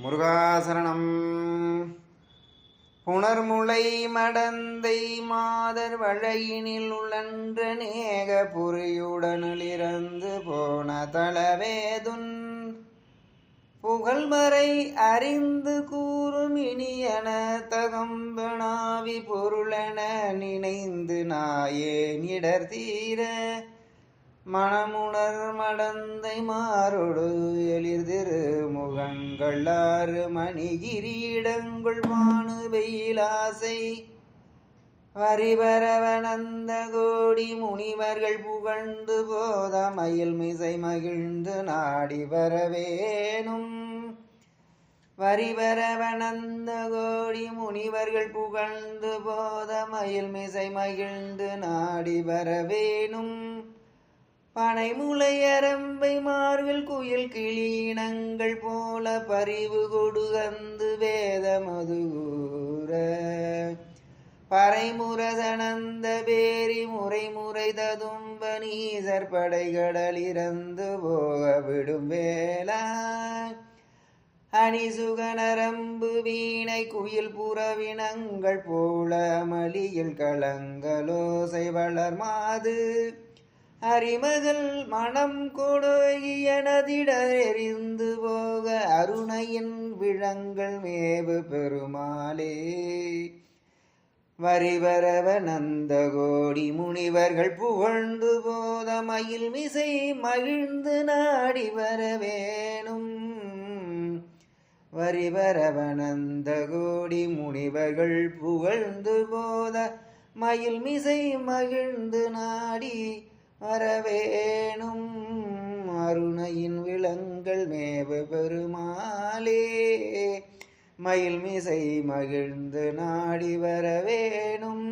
முருகாசரணம். புணர்முளை மடந்தை மாதர் வழையினில் உழன்ற நேக புரியுடனிலிருந்து போன தளவேதுன் புகழ்மறை அறிந்து கூறும் இனியன தகம்பனாவி பொருளென நினைந்து நாயேன் இடர் தீர மணமுணர் மடந்தை மாறொடு எளிர்திரு முகங்கள் 6 மணிகிரீடங்கள் வானு வெயிலாசை வரிபரவனந்த கோடி முனிவர்கள் புகழ்ந்து போத மயில் மிசை மகிழ்ந்து நாடி வரவேனும். வரிபரவனந்த கோடி முனிவர்கள் புகழ்ந்து போத மயில் மிசை மகிழ்ந்து நாடி வரவேனும். பனைமுலை அரம்பை மார்பில் குயில் கிளீனங்கள் போல பரிவு கொடுகந்து வேத மதுகூர பறைமுரசனந்த பேரி முறை ததும்ப நீசர் படைகடலிறந்து போக விடும் வேளா அணிசுகனரம்பு வீணை குயில் புறவினங்கள் போல மலியில் களங்கலோசை வளர் மாது அரிமகள் மனம் கொடுகியனதிடர் எரிந்து போக அருணையின் விழங்கள் மேவு பெருமாளே. வரிவரவனந்த கோடி முனிவர்கள் புகழ்ந்து போத மயில் மிசை மகிழ்ந்து நாடி வரவேனும். வரிவரவனந்த கோடி முனிவர்கள் புகழ்ந்து போத மயில் மிசை மகிழ்ந்து நாடி வரவேணும். அருணையின் விளங்கள் மேவு பெருமாளே. மயில் மிசை மகிழ்ந்து நாடி வரவேணும்.